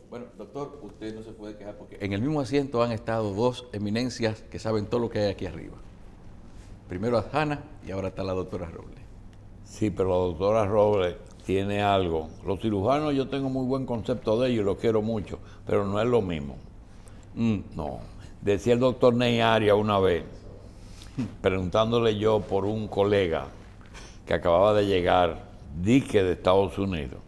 Bueno, doctor, usted no se puede quejar porque en el mismo asiento han estado dos eminencias que saben todo lo que hay aquí arriba. Primero a Hanna y ahora está la doctora Robles. Sí, pero la doctora Robles tiene algo. Los cirujanos yo tengo muy buen concepto de ellos y los quiero mucho, pero no es lo mismo. No. Decía el doctor Ney Arias una vez, preguntándole yo por un colega que acababa de llegar, dique de Estados Unidos.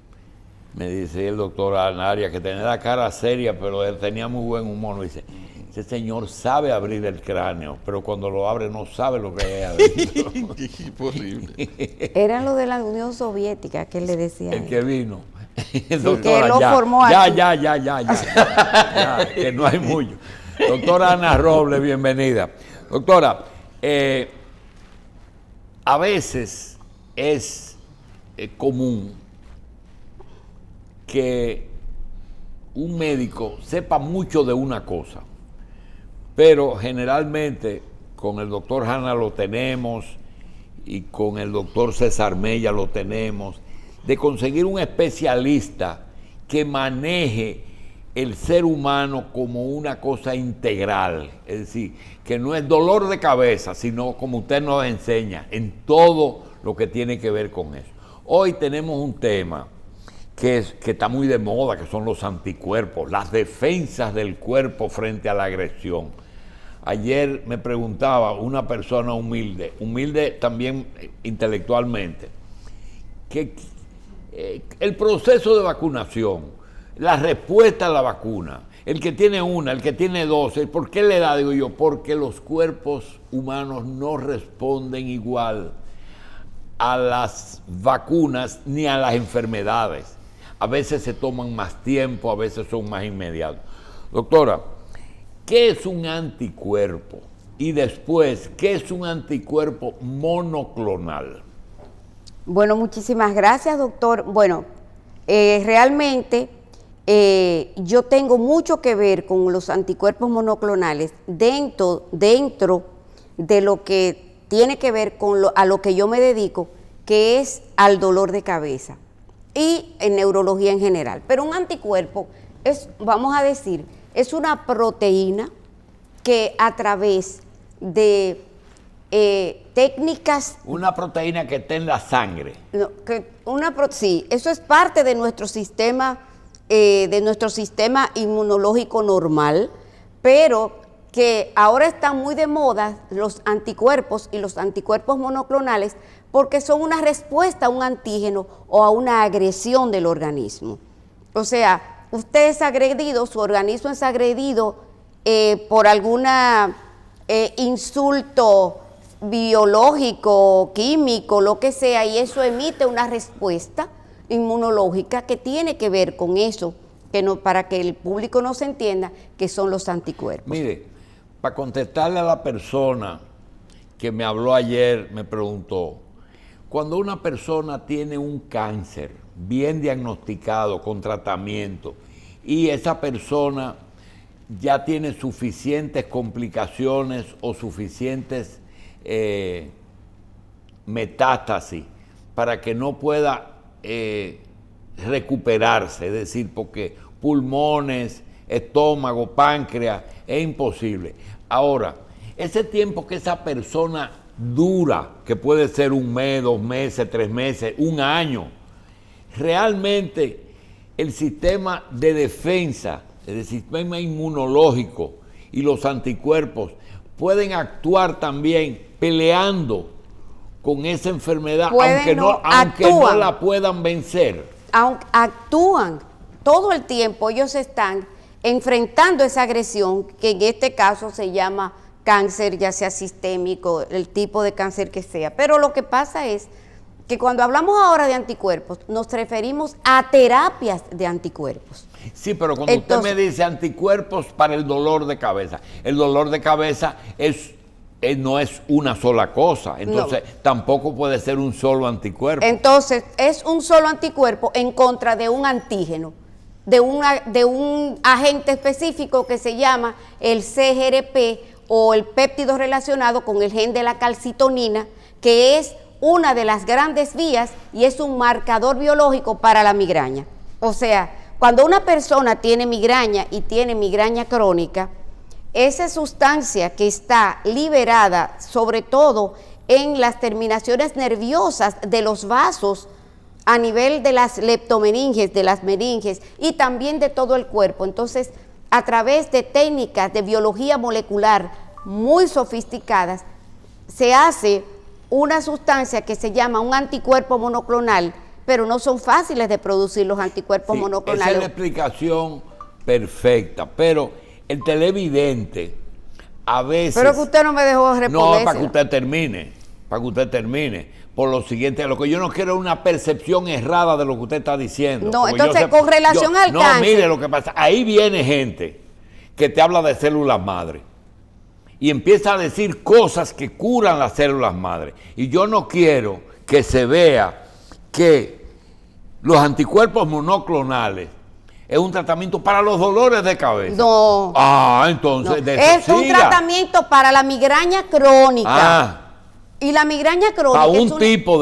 Me dice el doctor Arias, que tenía la cara seria, pero él tenía muy buen humor. Me dice, ese señor sabe abrir el cráneo, pero cuando lo abre no sabe lo que hay adentro. Imposible. Era lo de la Unión Soviética que él le decía. El que vino. Doctora, que él lo formó aquí. Ya, que no hay mucho. Doctora Ana Robles, bienvenida. Doctora, a veces es común que un médico sepa mucho de una cosa, pero generalmente con el doctor Hanna lo tenemos y con el doctor César Mella lo tenemos, de conseguir un especialista que maneje el ser humano como una cosa integral, es decir, que no es dolor de cabeza, sino como usted nos enseña, en todo lo que tiene que ver con eso. Hoy tenemos un tema que está muy de moda, que son los anticuerpos, las defensas del cuerpo frente a la agresión. Ayer me preguntaba una persona humilde también intelectualmente, que el proceso de vacunación, la respuesta a la vacuna, el que tiene una, el que tiene dos, ¿por qué le da? Digo yo, porque los cuerpos humanos no responden igual a las vacunas ni a las enfermedades. A veces se toman más tiempo, a veces son más inmediatos. Doctora, ¿qué es un anticuerpo? Y después, ¿qué es un anticuerpo monoclonal? Bueno, muchísimas gracias, doctor. Bueno, realmente yo tengo mucho que ver con los anticuerpos monoclonales dentro de lo que tiene que ver con a lo que yo me dedico, que es al dolor de cabeza y en neurología en general. Pero un anticuerpo es, vamos a decir, es una proteína que a través de técnicas... Una proteína que está en la sangre. No, sí, eso es parte de nuestro sistema inmunológico normal, pero que ahora están muy de moda los anticuerpos y los anticuerpos monoclonales porque son una respuesta a un antígeno o a una agresión del organismo. O sea, usted es agredido, su organismo es agredido por algún insulto biológico, químico, lo que sea, y eso emite una respuesta inmunológica que tiene que ver con eso, que no, para que el público nos entienda, que son los anticuerpos. Mire, para contestarle a la persona que me habló ayer, me preguntó, cuando una persona tiene un cáncer bien diagnosticado con tratamiento y esa persona ya tiene suficientes complicaciones o suficientes metástasis para que no pueda recuperarse, es decir, porque pulmones, estómago, páncreas, es imposible. Ahora, ese tiempo que esa persona dura, que puede ser 1 mes, 2 meses, 3 meses, 1 año, realmente el sistema de defensa, el sistema inmunológico y los anticuerpos pueden actuar también peleando con esa enfermedad, aunque no la puedan vencer. Actúan todo el tiempo, ellos están enfrentando esa agresión, que en este caso se llama cáncer, ya sea sistémico, el tipo de cáncer que sea. Pero lo que pasa es que cuando hablamos ahora de anticuerpos, nos referimos a terapias de anticuerpos. Sí, pero cuando usted me dice anticuerpos para el dolor de cabeza, el dolor de cabeza no es una sola cosa, entonces tampoco puede ser un solo anticuerpo. Entonces es un solo anticuerpo en contra de un antígeno, de un agente específico que se llama el CGRP o el péptido relacionado con el gen de la calcitonina, que es una de las grandes vías y es un marcador biológico para la migraña. O sea, cuando una persona tiene migraña y tiene migraña crónica, esa sustancia que está liberada, sobre todo en las terminaciones nerviosas de los vasos, a nivel de las leptomeninges, de las meninges y también de todo el cuerpo. Entonces, a través de técnicas de biología molecular muy sofisticadas, se hace una sustancia que se llama un anticuerpo monoclonal, pero no son fáciles de producir los anticuerpos monoclonales. Esa es la explicación perfecta, pero el televidente a veces... Pero que usted no me dejó responder. No, para que usted termine. Por lo siguiente, lo que yo no quiero es una percepción errada de lo que usted está diciendo. No, entonces, con relación al cáncer... No, mire lo que pasa. Ahí viene gente que te habla de células madre y empieza a decir cosas que curan las células madre. Y yo no quiero que se vea que los anticuerpos monoclonales es un tratamiento para los dolores de cabeza. No. Entonces... No. Es un tratamiento para la migraña crónica. Y la migraña crónica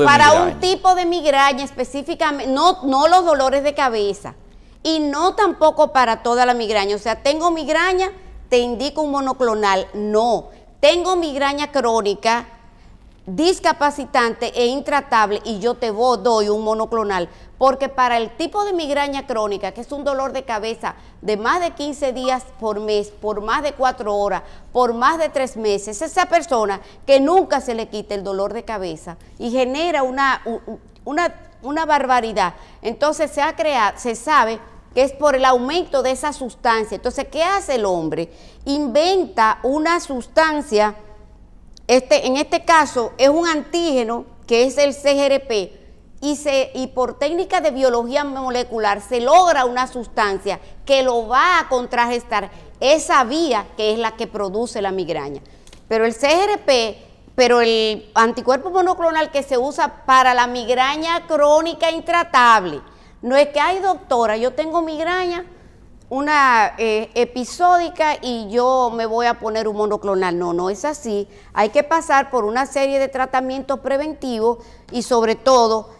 para un tipo de migraña específicamente, no los dolores de cabeza y no tampoco para toda la migraña. O sea, tengo migraña, te indico un monoclonal. No, tengo migraña crónica, discapacitante e intratable y yo te doy un monoclonal. Porque para el tipo de migraña crónica, que es un dolor de cabeza de más de 15 días por mes, por más de 4 horas, por más de 3 meses, esa persona que nunca se le quita el dolor de cabeza y genera una barbaridad. Entonces se sabe que es por el aumento de esa sustancia. Entonces, ¿qué hace el hombre? Inventa una sustancia, en este caso es un antígeno que es el CGRP, y por técnica de biología molecular se logra una sustancia que lo va a contrarrestar esa vía que es la que produce la migraña. Pero el el anticuerpo monoclonal que se usa para la migraña crónica intratable, no es que, ay doctora, yo tengo migraña, una episódica y yo me voy a poner un monoclonal. No es así. Hay que pasar por una serie de tratamientos preventivos y sobre todo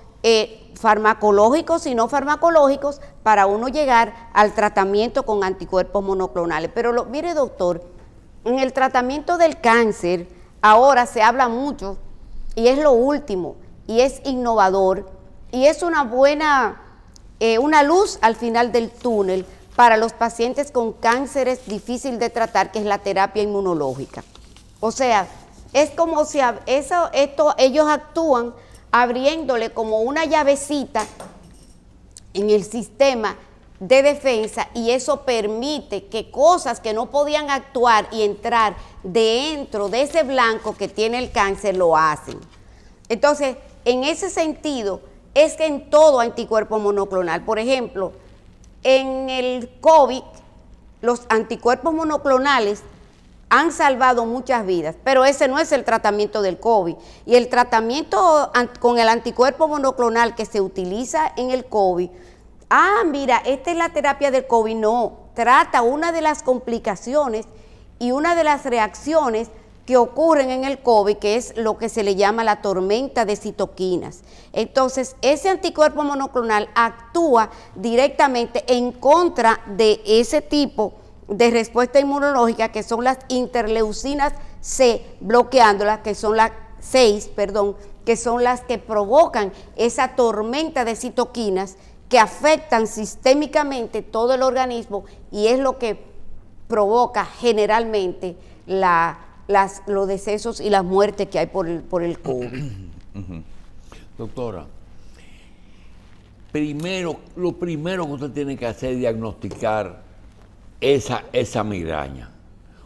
farmacológicos y no farmacológicos para uno llegar al tratamiento con anticuerpos monoclonales. Pero mire doctor, en el tratamiento del cáncer ahora se habla mucho y es lo último y es innovador y es una buena, una luz al final del túnel para los pacientes con cánceres difíciles de tratar, que es la terapia inmunológica. O sea, es como si ellos actúan abriéndole como una llavecita en el sistema de defensa y eso permite que cosas que no podían actuar y entrar dentro de ese blanco que tiene el cáncer lo hacen. Entonces, en ese sentido, es que en todo anticuerpo monoclonal, por ejemplo, en el COVID, los anticuerpos monoclonales han salvado muchas vidas, pero ese no es el tratamiento del COVID. Y el tratamiento con el anticuerpo monoclonal que se utiliza en el COVID, mira, esta es la terapia del COVID, no, trata una de las complicaciones y una de las reacciones que ocurren en el COVID, que es lo que se le llama la tormenta de citoquinas. Entonces, ese anticuerpo monoclonal actúa directamente en contra de ese tipo de respuesta inmunológica, que son las interleucinas C, bloqueándolas, que son las 6, que son las que provocan esa tormenta de citoquinas que afectan sistémicamente todo el organismo y es lo que provoca generalmente los decesos y las muertes que hay por el COVID. Doctora, lo primero que usted tiene que hacer es diagnosticar esa migraña.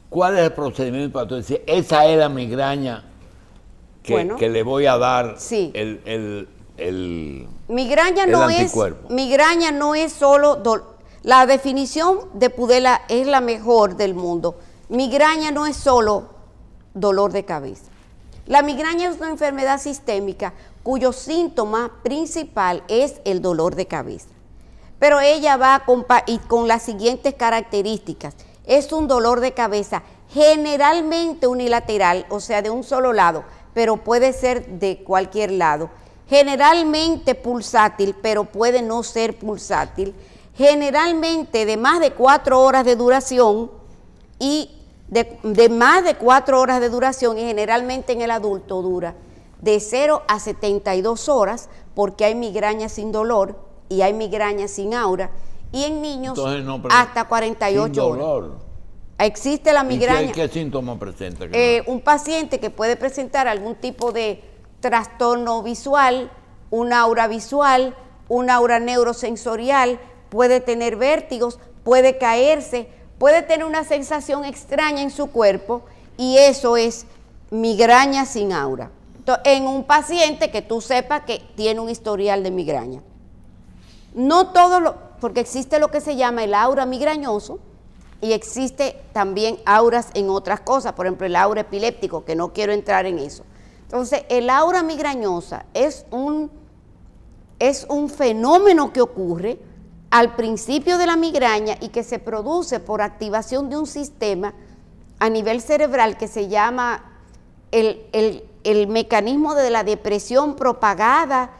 ¿Cuál es el procedimiento para decir, esa es la migraña que le voy a dar sí. el migraña anticuerpo? Migraña no es solo la definición de Pudela es la mejor del mundo. Migraña no es solo dolor de cabeza. La migraña es una enfermedad sistémica cuyo síntoma principal es el dolor de cabeza. Pero ella va con las siguientes características. Es un dolor de cabeza generalmente unilateral, o sea, de un solo lado, pero puede ser de cualquier lado. Generalmente pulsátil, pero puede no ser pulsátil. generalmente de más de 4 horas de duración y de más de 4 horas de duración, y generalmente en el adulto dura de 0 a 72 horas, porque hay migraña sin dolor y hay migraña sin aura, y en niños Entonces, no, pero hasta 48 sin dolor. horas. Existe la migraña. ¿Y qué síntomas presenta? Un paciente que puede presentar algún tipo de trastorno visual, un aura visual, un aura neurosensorial, puede tener vértigos, puede caerse, puede tener una sensación extraña en su cuerpo, y eso es migraña sin aura. Entonces, en un paciente que tú sepas que tiene un historial de migraña. No todo porque existe lo que se llama el aura migrañoso, y existe también auras en otras cosas, por ejemplo el aura epiléptico, que no quiero entrar en eso. Entonces, el aura migrañosa es un fenómeno que ocurre al principio de la migraña y que se produce por activación de un sistema a nivel cerebral que se llama el mecanismo de la depresión propagada,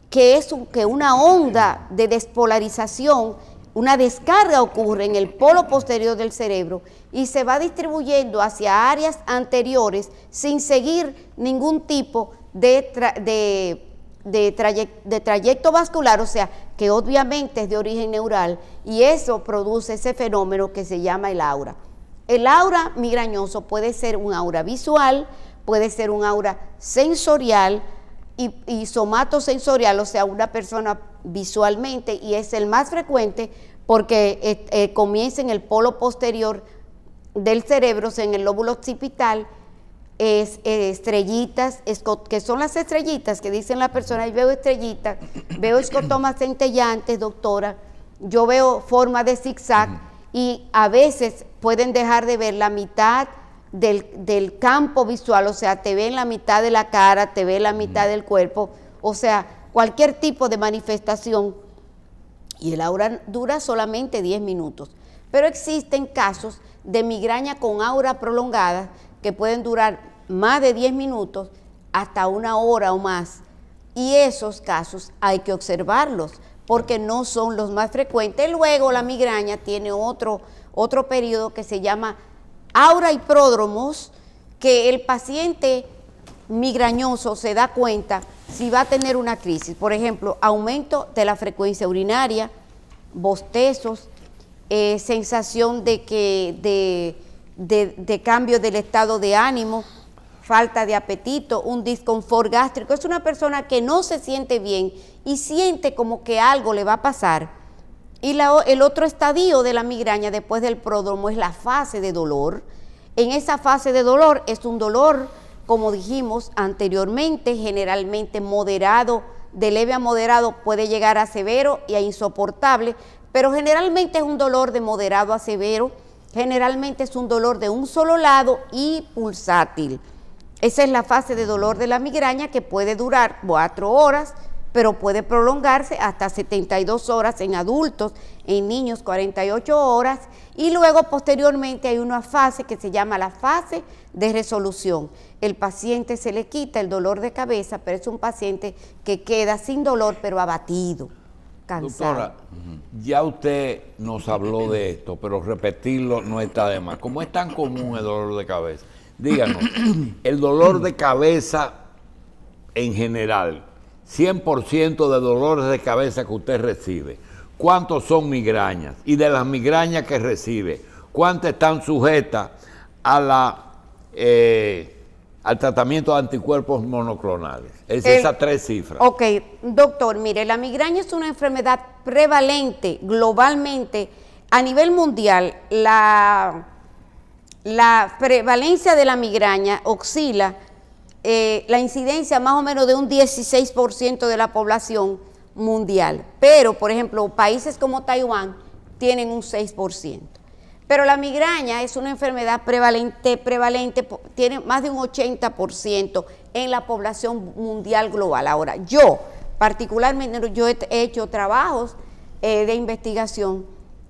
que es que una onda de despolarización, una descarga ocurre en el polo posterior del cerebro y se va distribuyendo hacia áreas anteriores sin seguir ningún tipo de trayecto vascular, o sea, que obviamente es de origen neural, y eso produce ese fenómeno que se llama el aura. El aura migrañoso puede ser un aura visual, puede ser un aura sensorial y somatosensorial, o sea, una persona visualmente, y es el más frecuente porque comienza en el polo posterior del cerebro, o sea, en el lóbulo occipital, estrellitas, que son las estrellitas que dicen la persona, y veo estrellitas, veo escotomas centellantes, doctora, yo veo forma de zigzag, y a veces pueden dejar de ver la mitad del campo visual, o sea, te ven la mitad de la cara, te ven la mitad del cuerpo, o sea, cualquier tipo de manifestación, y el aura dura solamente 10 minutos. Pero existen casos de migraña con aura prolongada que pueden durar más de 10 minutos hasta 1 hora o más, y esos casos hay que observarlos porque no son los más frecuentes. Luego la migraña tiene otro periodo que se llama aura y pródromos, que el paciente migrañoso se da cuenta si va a tener una crisis, por ejemplo, aumento de la frecuencia urinaria, bostezos, sensación de cambio del estado de ánimo, falta de apetito, un disconfort gástrico. Es una persona que no se siente bien y siente como que algo le va a pasar. Y el otro estadio de la migraña después del pródromo es la fase de dolor. En esa fase de dolor es un dolor, como dijimos anteriormente, generalmente moderado, de leve a moderado, puede llegar a severo y a insoportable, pero generalmente es un dolor de moderado a severo, generalmente es un dolor de un solo lado y pulsátil. Esa es la fase de dolor de la migraña, que puede durar 4 horas, pero puede prolongarse hasta 72 horas en adultos, en niños 48 horas, y luego posteriormente hay una fase que se llama la fase de resolución. El paciente se le quita el dolor de cabeza, pero es un paciente que queda sin dolor, pero abatido, cansado. Doctora, ya usted nos habló de esto, pero repetirlo no está de más. Como es tan común el dolor de cabeza, díganos, el dolor de cabeza en general, 100% de dolores de cabeza que usted recibe, ¿cuántos son migrañas? Y de las migrañas que recibe, ¿cuántas están sujetas a al tratamiento de anticuerpos monoclonales? Esas 3 cifras. Ok, doctor, mire, la migraña es una enfermedad prevalente globalmente a nivel mundial. La prevalencia de la migraña oscila, la incidencia más o menos de un 16% de la población mundial, pero por ejemplo países como Taiwán tienen un 6%. Pero la migraña es una enfermedad prevalente, tiene más de un 80% en la población mundial global. Ahora, yo particularmente, yo he hecho trabajos de investigación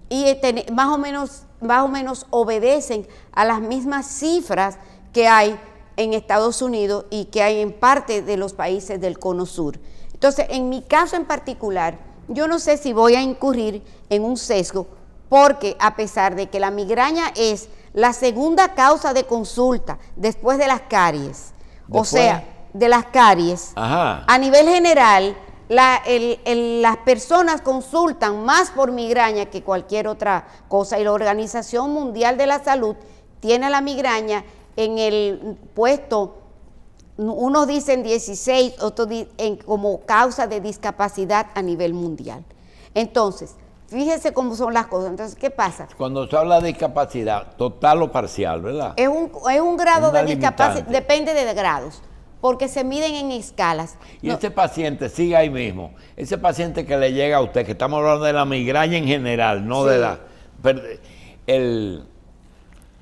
y más o menos obedecen a las mismas cifras que hay en Estados Unidos y que hay en parte de los países del Cono Sur. Entonces, en mi caso en particular, yo no sé si voy a incurrir en un sesgo, porque a pesar de que la migraña es la segunda causa de consulta después de las caries, o ¿Después? sea, de las caries, Ajá. a nivel general, las personas consultan más por migraña que cualquier otra cosa, y la Organización Mundial de la Salud tiene la migraña en el puesto, unos dicen 16, otros como causa de discapacidad a nivel mundial. Entonces, fíjese cómo son las cosas. Entonces, ¿qué pasa? Cuando se habla de discapacidad, total o parcial, ¿verdad? Es un grado Una de discapacidad, limitante. depende de grados, porque se miden en escalas. Y No, ese paciente, sigue ahí mismo, ese paciente que le llega a usted, que estamos hablando de la migraña en general, no Sí. de la...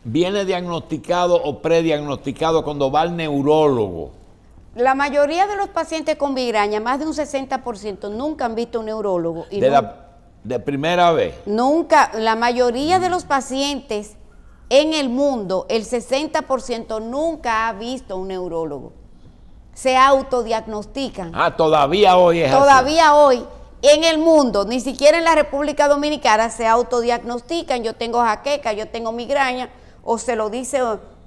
¿Viene diagnosticado o prediagnosticado cuando va al neurólogo? la mayoría de los pacientes con migraña, más de un 60%, nunca han visto un neurólogo. Y De primera vez. nunca, la mayoría de los pacientes en el mundo, el 60% nunca ha visto un neurólogo. Se autodiagnostican. Ah, todavía hoy es así. Todavía hoy en el mundo, ni siquiera en la República Dominicana, se autodiagnostican. Yo tengo jaqueca, yo tengo migraña, o se lo dice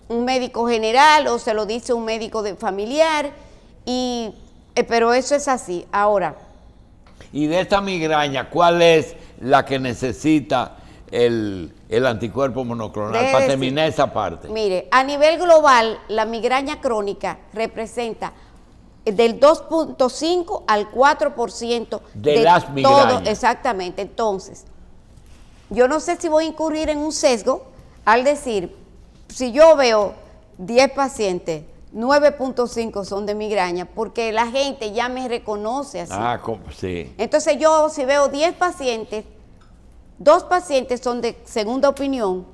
un médico general, o se lo dice un médico familiar, pero eso es así. Ahora, Y de esta migraña, ¿cuál es la que necesita el anticuerpo monoclonal? Deje Para decir- terminar esa parte. mire, a nivel global, la migraña crónica representa del 2.5 al 4% De las migrañas. todo. Exactamente. Entonces, yo no sé si voy a incurrir en un sesgo al decir, si yo veo 10 pacientes, 9.5 son de migraña, porque la gente ya me reconoce así. Ah, sí. Entonces yo, si veo 10 pacientes, 2 pacientes son de segunda opinión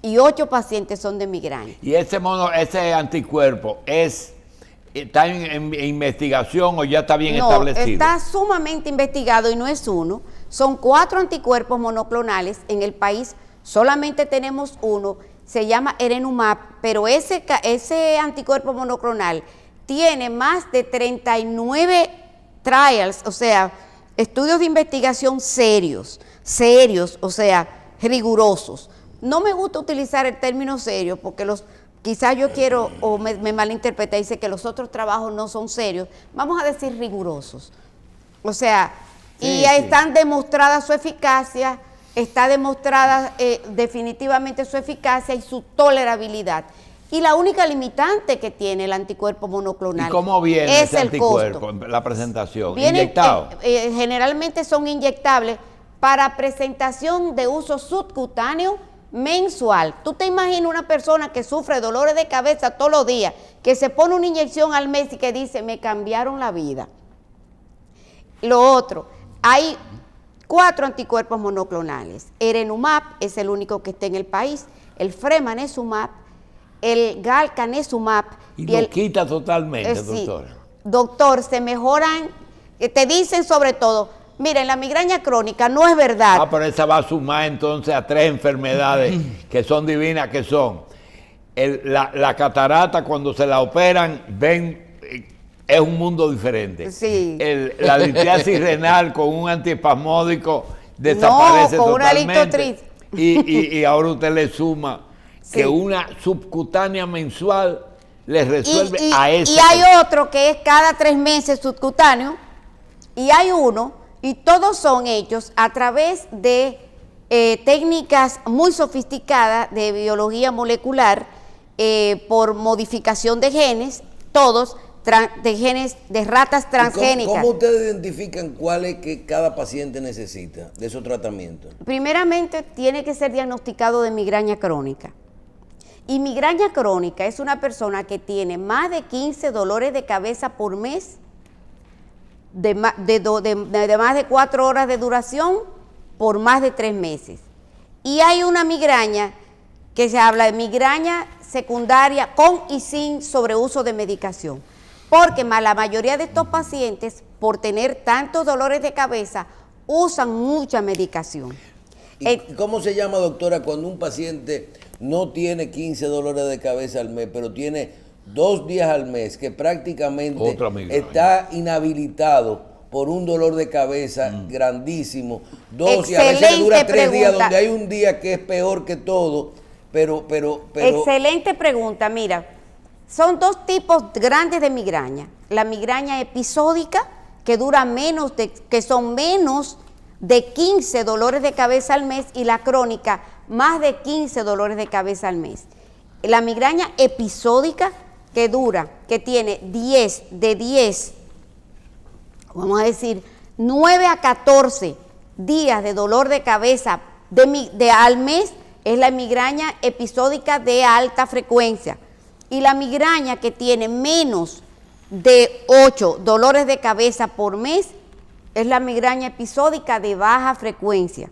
y 8 pacientes son de migraña. ¿Y ese anticuerpo está en investigación o ya está bien No, establecido? está sumamente investigado y no es uno. Son 4 anticuerpos monoclonales. En el país solamente tenemos uno, se llama Erenumab, pero ese anticuerpo monoclonal tiene más de 39 trials, o sea, estudios de investigación serios, o sea, rigurosos. No me gusta utilizar el término serio porque quizás yo quiero, o me malinterpreta, dice que los otros trabajos no son serios. Vamos a decir rigurosos. O sea, Sí, y sí. están demostrada su eficacia, está demostrada definitivamente su eficacia y su tolerabilidad. Y la única limitante que tiene el anticuerpo monoclonal ¿Y cómo viene es ese el anticuerpo costo. en la presentación? Vienen, ¿Inyectado? generalmente son inyectables para presentación de uso subcutáneo mensual. Tú te imaginas una persona que sufre dolores de cabeza todos los días, que se pone una inyección al mes y que dice, me cambiaron la vida. Lo otro, hay 4 anticuerpos monoclonales. Erenumab es el único que está en el país, el fremanezumab, el galcanezumab Y lo quita totalmente, sí, doctora. doctor, se mejoran, te dicen sobre todo, miren, la migraña crónica no es verdad. Ah, pero esa va a sumar entonces a 3 enfermedades que son divinas, que son la catarata, cuando se la operan, es un mundo diferente. Sí. La litiasis renal con un antiespasmódico desaparece con una totalmente. litotriz. Y ahora usted le suma Sí. que una subcutánea mensual le resuelve y a ese. y hay otro que es cada 3 meses subcutáneo, y hay uno, y todos son hechos a través de técnicas muy sofisticadas de biología molecular, por modificación de genes, todos de genes de ratas transgénicas. ¿Cómo ustedes identifican cuál es que cada paciente necesita de esos tratamientos? Primeramente, tiene que ser diagnosticado de migraña crónica. Y migraña crónica es una persona que tiene más de 15 dolores de cabeza por mes, de más de 4 horas de duración por más de 3 meses. Y hay una migraña que se habla de migraña secundaria con y sin sobreuso de medicación. Porque la mayoría de estos pacientes, por tener tantos dolores de cabeza, usan mucha medicación. ¿Y cómo se llama, doctora, cuando un paciente no tiene 15 dolores de cabeza al mes, pero tiene 2 días al mes, que prácticamente Otra migraña. está inhabilitado por un dolor de cabeza grandísimo. Dos, y a veces le dura Excelente 3 días, pregunta. donde hay un día que es peor que todo, pero Excelente pregunta. Mira, son dos tipos grandes de migraña. La migraña episódica, que dura que son menos de 15 dolores de cabeza al mes, y la crónica, más de 15 dolores de cabeza al mes. La migraña episódica, que tiene 10, vamos a decir, 9 a 14 días de dolor de cabeza al mes, es la migraña episódica de alta frecuencia. Y la migraña que tiene menos de 8 dolores de cabeza por mes es la migraña episódica de baja frecuencia.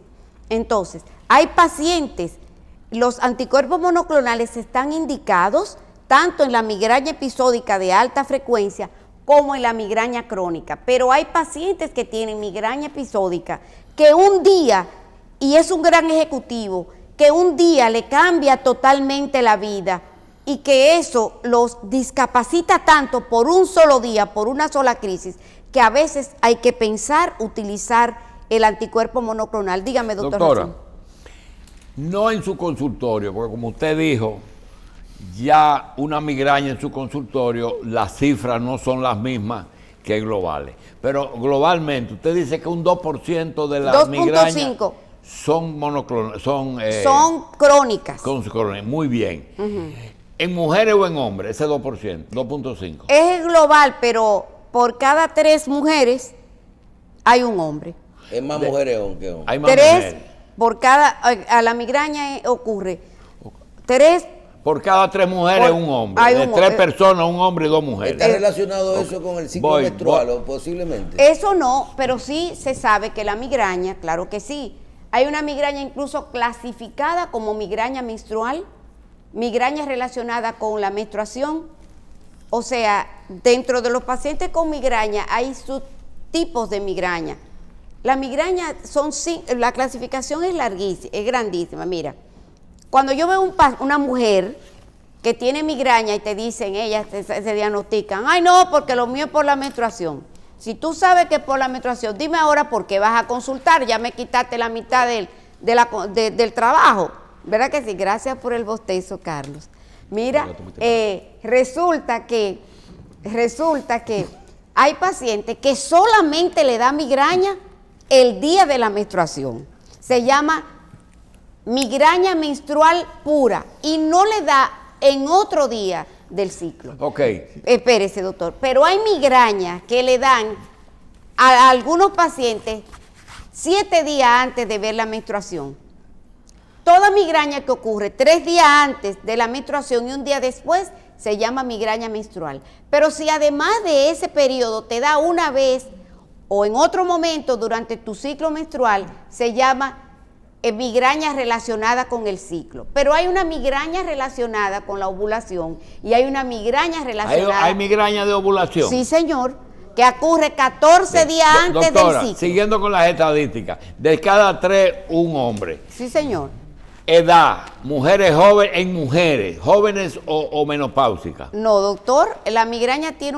Entonces, hay pacientes, los anticuerpos monoclonales están indicados tanto en la migraña episódica de alta frecuencia como en la migraña crónica, pero hay pacientes que tienen migraña episódica que un día, y es un gran ejecutivo, que un día le cambia totalmente la vida y que eso los discapacita tanto por un solo día, por una sola crisis, que a veces hay que pensar utilizar el anticuerpo monoclonal. Dígame, doctor. Doctora, Racine. no en su consultorio, porque como usted dijo, ya una migraña en su consultorio, las cifras no son las mismas que globales. Pero globalmente, usted dice que un 2% de las 2.5 migrañas son monoclonales, son crónicas. Muy bien. ¿En mujeres o en hombres? Ese 2%, 2.5. Es global, pero por cada 3 mujeres hay un hombre. es más mujeres que hombres. Hay más 3 mujeres. por cada, a la migraña ocurre 3. Por cada 3 mujeres, Por- un hombre. hay De un 3 hombre. personas, un hombre y 2 mujeres. ¿Está relacionado eso con el ciclo Voy. menstrual o posiblemente? Eso no, pero sí se sabe que la migraña, claro que sí. Hay una migraña incluso clasificada como migraña menstrual, migraña relacionada con la menstruación. O sea, dentro de los pacientes con migraña hay subtipos de migraña. La migraña la clasificación es larguísima, es grandísima. Mira, cuando yo veo una mujer que tiene migraña y te dicen, ellas se diagnostican, ay no, porque lo mío es por la menstruación. Si tú sabes que es por la menstruación, dime ahora por qué vas a consultar, ya me quitaste la mitad del trabajo. ¿Verdad que sí? Gracias por el bostezo, Carlos. Mira, resulta que hay pacientes que solamente le da migraña el día de la menstruación. Se llama migraña menstrual pura y no le da en otro día del ciclo. Ok. Espérese, doctor. Pero hay migrañas que le dan a algunos pacientes 7 días antes de ver la menstruación. Toda migraña que ocurre 3 días antes de la menstruación y un día después se llama migraña menstrual. Pero si además de ese periodo te da una vez o en otro momento durante tu ciclo menstrual, se llama migraña relacionada con el ciclo. Pero hay una migraña relacionada con la ovulación y hay una migraña relacionada... ¿Hay migraña de ovulación? Sí, señor, que ocurre 14 días antes Doctora, del ciclo. siguiendo con las estadísticas, de cada 3, un hombre. Sí, señor. Edad, mujeres jóvenes o menopáusicas. No, doctor, la migraña tiene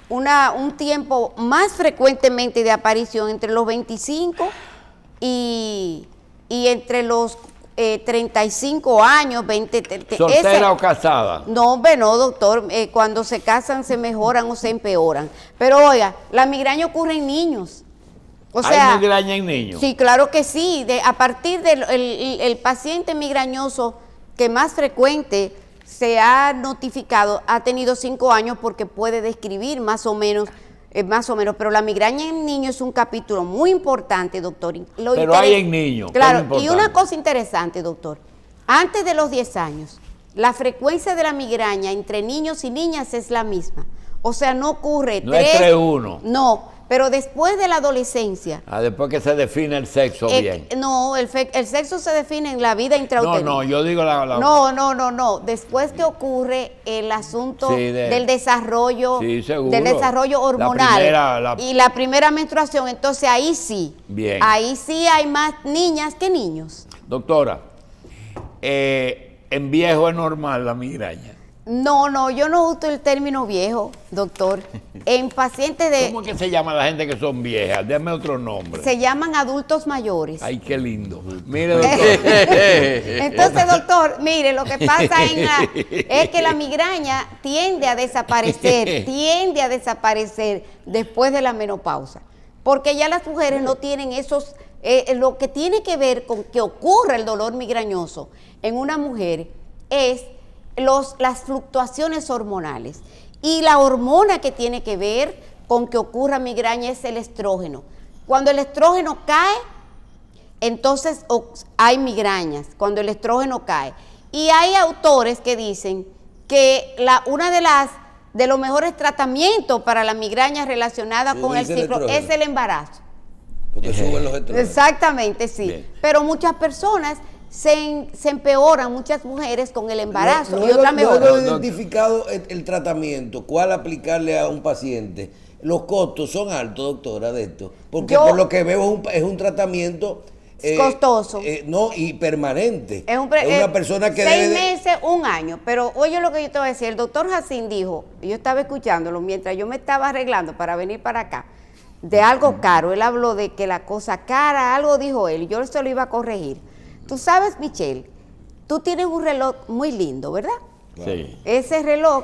un tiempo más frecuentemente de aparición entre los 25 y entre los 35 años, 20. ¿Soltera o casada? No, hombre, no, doctor. Cuando se casan se mejoran o se empeoran. Pero oiga, la migraña ocurre en niños. O sea, ¿hay migraña en niños? Sí, claro que sí. A partir del el paciente migrañoso que más frecuente se ha notificado, ha tenido 5 años porque puede describir más o menos, pero la migraña en niños es un capítulo muy importante, doctor. Pero hay en niños. Claro, ¿qué es y lo una importante? cosa interesante, doctor. Antes de los 10 años, la frecuencia de la migraña entre niños y niñas es la misma. O sea, no ocurre No es 3-1. No, pero después de la adolescencia. Después que se define el sexo bien. No, el sexo se define en la vida intrauterina. No, yo digo la... No. Después que ocurre el asunto Sí, del desarrollo, Sí, seguro. del desarrollo La hormonal primera, y la primera menstruación, entonces ahí sí. Bien. Ahí sí hay más niñas que niños. Doctora, en viejo es normal la migraña. No, yo no uso el término viejo, doctor. En pacientes ¿Cómo es que se llama la gente que son viejas? Dame otro nombre. se llaman adultos mayores. Ay, qué lindo. Mire, doctor. Entonces, doctor, mire, lo que pasa es que la migraña tiende a desaparecer después de la menopausa, porque ya las mujeres no tienen esos, lo que tiene que ver con que ocurra el dolor migrañoso en una mujer es las fluctuaciones hormonales, y la hormona que tiene que ver con que ocurra migraña es el estrógeno. Cuando el estrógeno cae, entonces hay migrañas, cuando el estrógeno cae. Y hay autores que dicen que una de los mejores tratamientos para la migraña relacionada con el ciclo es el embarazo. Porque suben los estrógenos. Exactamente, sí. Bien. Pero muchas personas se empeoran, muchas mujeres, con el embarazo y Luego otras mejoran. de identificado el tratamiento, cuál aplicarle a un paciente, los costos son altos, doctora, de esto. Porque por lo que veo es un tratamiento costoso. No, y permanente. Es una persona que 6 debe meses, un año. Pero oye lo que yo te voy a decir, el doctor Jacín dijo, yo estaba escuchándolo mientras yo me estaba arreglando para venir para acá, de algo caro. Él habló de que la cosa cara, algo dijo él, y yo se lo iba a corregir. Tú sabes, Michelle, tú tienes un reloj muy lindo, ¿verdad? Sí. Ese reloj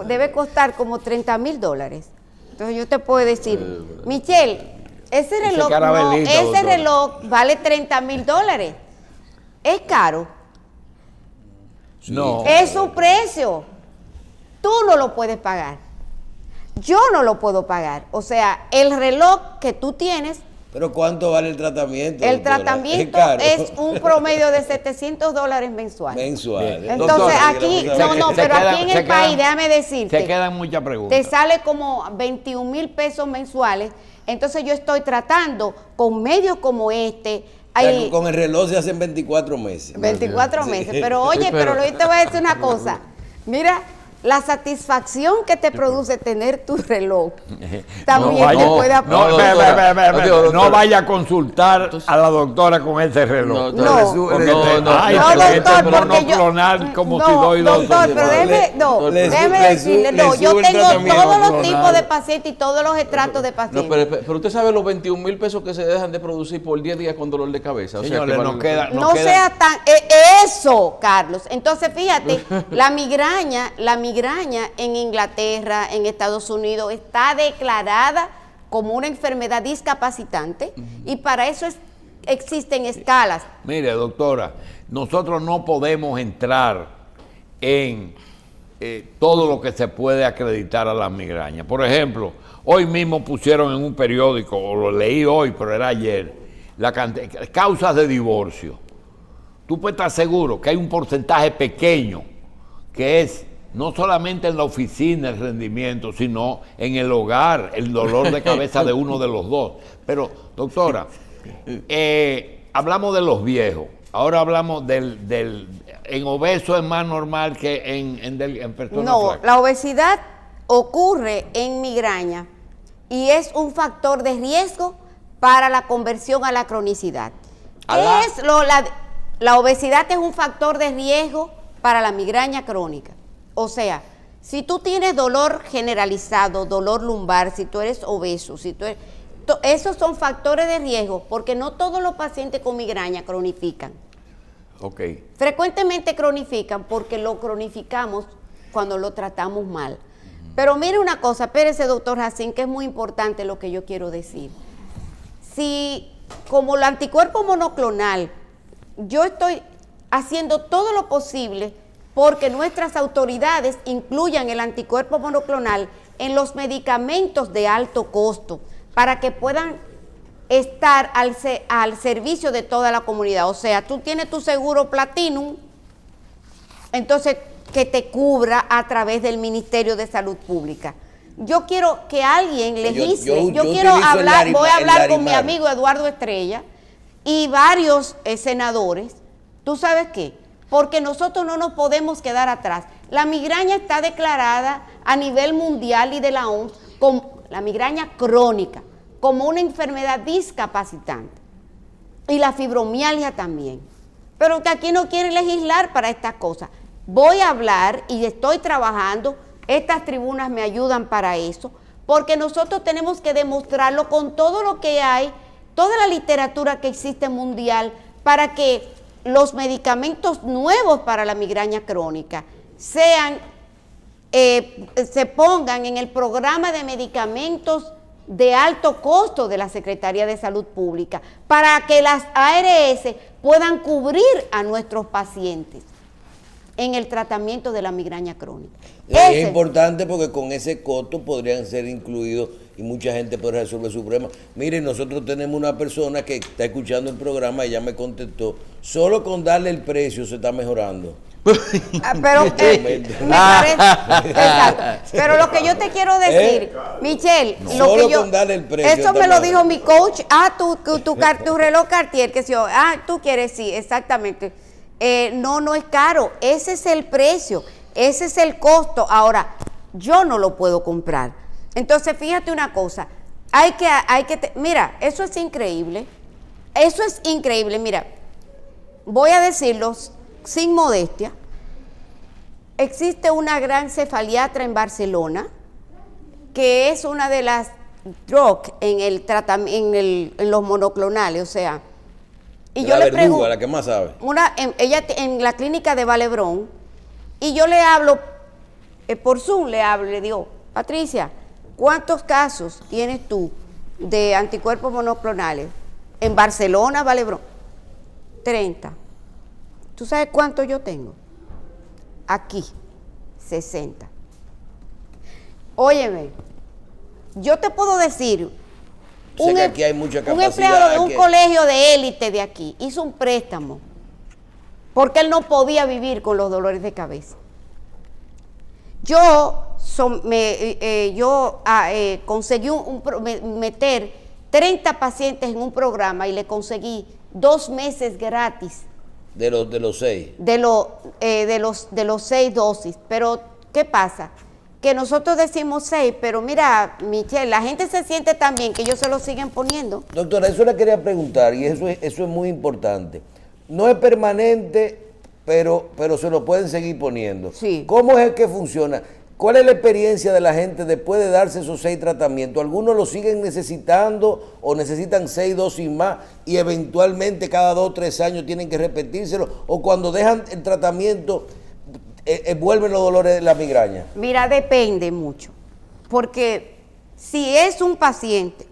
debe costar como $30,000. Entonces yo te puedo decir, Michelle, ese reloj, reloj vale $30,000. Es caro. No. Es su precio. Tú no lo puedes pagar. Yo no lo puedo pagar. O sea, el reloj que tú tienes. Pero ¿cuánto vale el tratamiento? El doctora? tratamiento caro. es un promedio de $700 mensual. Mensual. Entonces Doctora, aquí, se pero quedan- aquí en se el país, quedan- déjame decirte, Se quedan muchas preguntas. te sale como 21,000 pesos mensuales. Entonces yo estoy tratando con medios como este. O sea, Hay con el reloj se hacen 24 meses. 24 Sí. meses. Pero oye, pero yo te voy a decir una cosa. Mira, la satisfacción que te produce tener tu reloj también te puede aportar. No vaya a consultar a la doctora con ese reloj. No, Porque doctor, porque yo- monoclonal como no, tiroidoso. doctor, pero déjeme decirle, yo sube el tengo tratamiento todos los hormonal. tipos de pacientes y todos los estratos de No, pacientes. pero usted sabe los 21,000 pesos que se dejan de producir por 10 días con dolor de cabeza. O sea, Señores, que nos queda... No sea tan eso, Carlos. Entonces, fíjate, la migraña en Inglaterra, en Estados Unidos, está declarada como una enfermedad discapacitante y para eso existen escalas. Mire, doctora, nosotros no podemos entrar en todo lo que se puede acreditar a las migrañas. Por ejemplo, hoy mismo pusieron en un periódico, o lo leí hoy, pero era ayer, causas de divorcio. Tú puedes estar seguro que hay un porcentaje pequeño que es no solamente en la oficina el rendimiento, sino en el hogar, el dolor de cabeza de uno de los dos. Pero, doctora, hablamos de los viejos, ahora hablamos en obeso es más normal que en personas No, flacas. la obesidad ocurre en migraña y es un factor de riesgo para la conversión a la cronicidad. La obesidad es un factor de riesgo para la migraña crónica. O sea, si tú tienes dolor generalizado, dolor lumbar, si tú eres obeso, esos son factores de riesgo porque no todos los pacientes con migraña cronifican. Ok. Frecuentemente cronifican porque lo cronificamos cuando lo tratamos mal. Pero mire una cosa, espérese, doctor Jacín, que es muy importante lo que yo quiero decir. Si como el anticuerpo monoclonal, yo estoy haciendo todo lo posible porque nuestras autoridades incluyan el anticuerpo monoclonal en los medicamentos de alto costo para que puedan estar al servicio de toda la comunidad. O sea, tú tienes tu seguro Platinum, entonces que te cubra a través del Ministerio de Salud Pública. Yo quiero que alguien legisle, yo quiero hablar, voy a hablar con mi amigo Eduardo Estrella y varios senadores. ¿Tú sabes qué? Porque nosotros no nos podemos quedar atrás. La migraña está declarada a nivel mundial y de la OMS como la migraña crónica, como una enfermedad discapacitante. Y la fibromialgia también. Pero que aquí no quieren legislar para estas cosas. voy a hablar y estoy trabajando, estas tribunas me ayudan para eso, porque nosotros tenemos que demostrarlo con todo lo que hay, toda la literatura que existe mundial, para que los medicamentos nuevos para la migraña crónica se pongan en el programa de medicamentos de alto costo de la Secretaría de Salud Pública, para que las ARS puedan cubrir a nuestros pacientes en el tratamiento de la migraña crónica. Es importante porque con ese costo podrían ser incluidos y mucha gente puede resolver su problema. Miren, nosotros tenemos una persona que está escuchando el programa, ella me contestó, solo con darle el precio se está mejorando. Pero me parece, exacto. Pero lo que yo te quiero decir, Michelle, solo con darle el precio. Eso me lo dijo mi coach. Tu reloj Cartier, que si yo, tú quieres, sí, exactamente. No es caro, ese es el precio, ese es el costo. Ahora, yo no lo puedo comprar. Entonces, fíjate una cosa, mira, eso es increíble, mira, voy a decirlo sin modestia, existe una gran cefaliatra en Barcelona, que es una de las drugs en los monoclonales, o sea, y yo le pregunto, la que más sabe. Ella en la clínica de Valebrón, y yo le hablo, por Zoom le digo, Patricia, ¿cuántos casos tienes tú de anticuerpos monoclonales? En Barcelona, Valebrón, 30. ¿Tú sabes cuántos yo tengo? Aquí, 60. Óyeme, yo te puedo decir, Sé que aquí hay mucha capacidad. Un empleado de un colegio de élite de aquí hizo un préstamo porque él no podía vivir con los dolores de cabeza. Yo conseguí meter 30 pacientes en un programa y le conseguí 2 meses gratis. De los 6. De los 6 dosis. Pero, ¿qué pasa? Que nosotros decimos 6, pero mira, Michelle, la gente se siente tan bien que ellos se lo siguen poniendo. Doctora, eso le quería preguntar, y eso es muy importante. No es permanente, pero se lo pueden seguir poniendo. Sí. ¿Cómo es que funciona? ¿Cuál es la experiencia de la gente después de darse esos 6 tratamientos? ¿Algunos lo siguen necesitando o necesitan 6 dosis más y eventualmente cada 2 o 3 años tienen que repetírselo? ¿O cuando dejan el tratamiento vuelven los dolores de la migraña? Mira, depende mucho, porque si es un paciente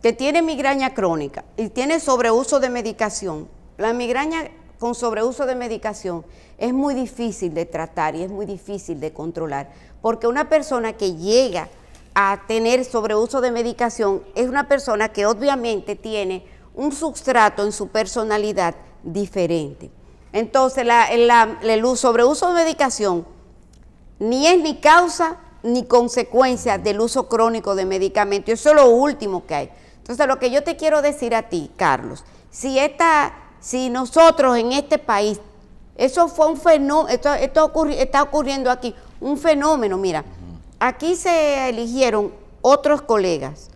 que tiene migraña crónica y tiene sobreuso de medicación, la migraña con sobreuso de medicación es muy difícil de tratar y es muy difícil de controlar, porque una persona que llega a tener sobreuso de medicación es una persona que obviamente tiene un sustrato en su personalidad diferente. Entonces, el sobreuso de medicación ni es ni causa ni consecuencia del uso crónico de medicamentos. Eso es lo último que hay. Entonces, lo que yo te quiero decir a ti, Carlos, si nosotros en este país, eso fue un fenómeno, está ocurriendo aquí, un fenómeno. Mira, aquí se eligieron otros colegas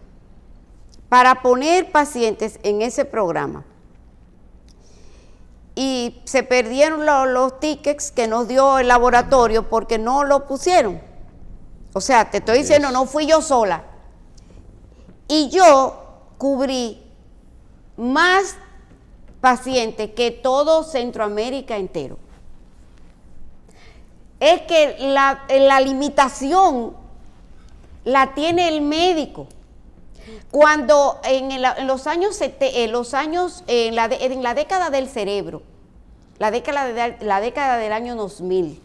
para poner pacientes en ese programa. Y se perdieron los tickets que nos dio el laboratorio porque no lo pusieron. O sea, te estoy diciendo, no fui yo sola. Y yo cubrí más pacientes que todo Centroamérica entero. Es que la limitación la tiene el médico. Cuando en la década del cerebro, la década del año 2000,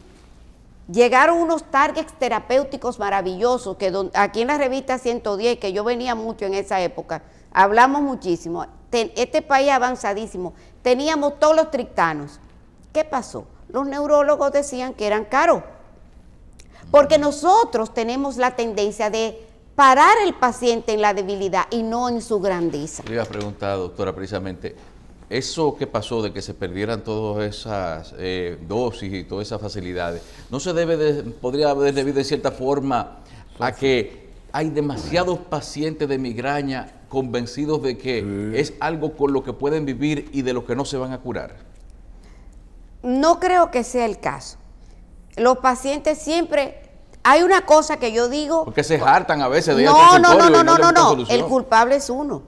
llegaron unos targets terapéuticos maravillosos que aquí en la revista 110, que yo venía mucho en esa época, hablamos muchísimo. Este país avanzadísimo, teníamos todos los triptanos. ¿Qué pasó? Los neurólogos decían que eran caros, porque nosotros tenemos la tendencia de parar el paciente en la debilidad y no en su grandeza. Le iba a preguntar, doctora, precisamente, eso que pasó de que se perdieran todas esas dosis y todas esas facilidades, ¿no se podría haber debido de cierta forma a que hay demasiados pacientes de migraña convencidos de que es algo con lo que pueden vivir y de lo que no se van a curar? No creo que sea el caso. los pacientes siempre, hay una cosa que yo digo. Porque se hartan a veces de ir al No, consultorio y le buscan no. solución. El culpable es uno.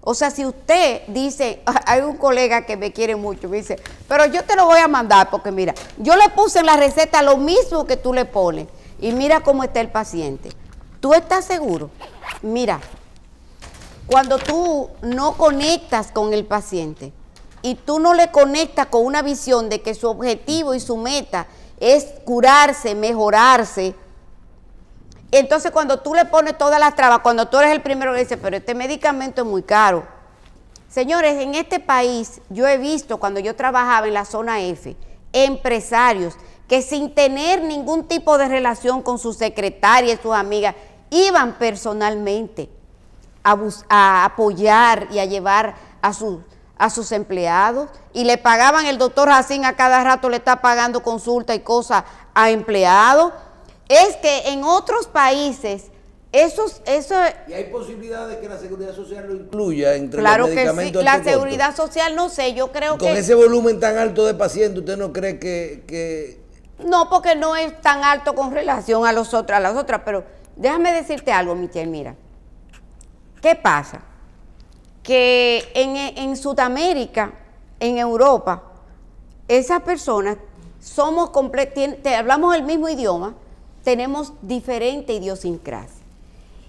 O sea, si usted dice, hay un colega que me quiere mucho, me dice, pero yo te lo voy a mandar porque mira, yo le puse en la receta lo mismo que tú le pones y mira cómo está el paciente. ¿Tú estás seguro? Mira, cuando tú no conectas con el paciente y tú no le conectas con una visión de que su objetivo y su meta es curarse, mejorarse, entonces cuando tú le pones todas las trabas, cuando tú eres el primero que dice, pero este medicamento es muy caro. Señores, en este país yo he visto cuando yo trabajaba en la zona F, empresarios que sin tener ningún tipo de relación con su secretaria y sus amigas, iban personalmente a apoyar y a llevar a sus empleados y le pagaban, el doctor Jacín a cada rato le está pagando consulta y cosas a empleados. Es que en otros países eso ¿Y hay posibilidad de que la Seguridad Social lo incluya entre claro los medicamentos? que sí, la Seguridad Social no sé, yo creo con que... ese volumen tan alto de pacientes, ¿usted no cree que No, porque no es tan alto con relación a las otras, pero déjame decirte algo, Michelle, mira. ¿Qué pasa? Que en Sudamérica, en Europa, esas personas hablamos el mismo idioma, tenemos diferente idiosincrasia.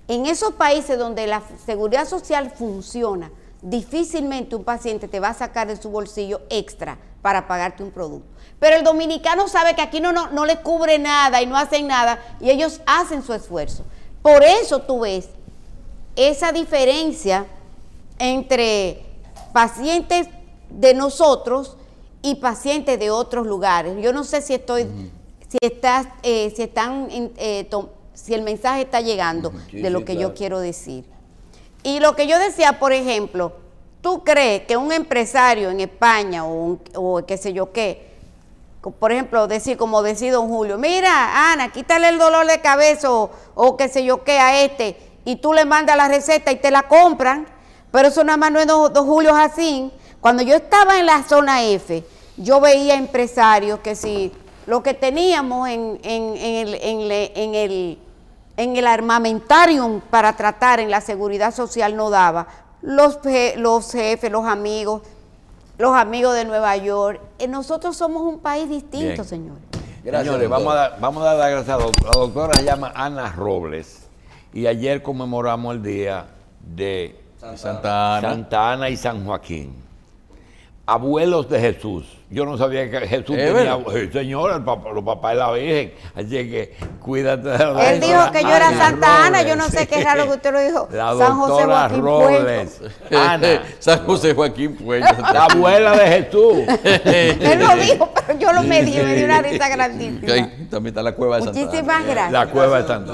En esos países donde la seguridad social funciona, difícilmente un paciente te va a sacar de su bolsillo extra para pagarte un producto. Pero el dominicano sabe que aquí no le cubre nada y no hacen nada y ellos hacen su esfuerzo. Por eso tú ves esa diferencia entre pacientes de nosotros y pacientes de otros lugares. Yo no sé si si el mensaje está llegando de lo que yo quiero decir. Y lo que yo decía, por ejemplo, ¿tú crees que un empresario en España o qué sé yo qué, por ejemplo, como decía don Julio, mira, Ana, quítale el dolor de cabeza o qué sé yo qué a y tú le mandas la receta y te la compran? Pero eso nada más no es don Julio Jacín. Cuando yo estaba en la zona F, yo veía empresarios que si lo que teníamos en el armamentarium para tratar en la seguridad social no daba, los jefes, los amigos de Nueva York, nosotros somos un país distinto, Bien. señores. Gracias, Señores, doctor. vamos a dar las gracias a la doctora. La doctora se llama Ana Robles y ayer conmemoramos el día de Santa Ana. Santa Ana y San Joaquín. Abuelos de Jesús. Yo no sabía que Jesús ¿Es tenía... verdad? Señor, los papás de la Virgen. Así que cuídate de la Él dijo doctora que yo era Ana Santa Ana, yo Robles. no sé qué raro que usted lo dijo. La San José doctora Joaquín Robles. Ana, San José Joaquín Puello. la abuela de Jesús. Él lo dijo, pero yo lo me dio una risa grandísima. También está la cueva de Santa Ana. Muchísimas gracias. La cueva de Santo.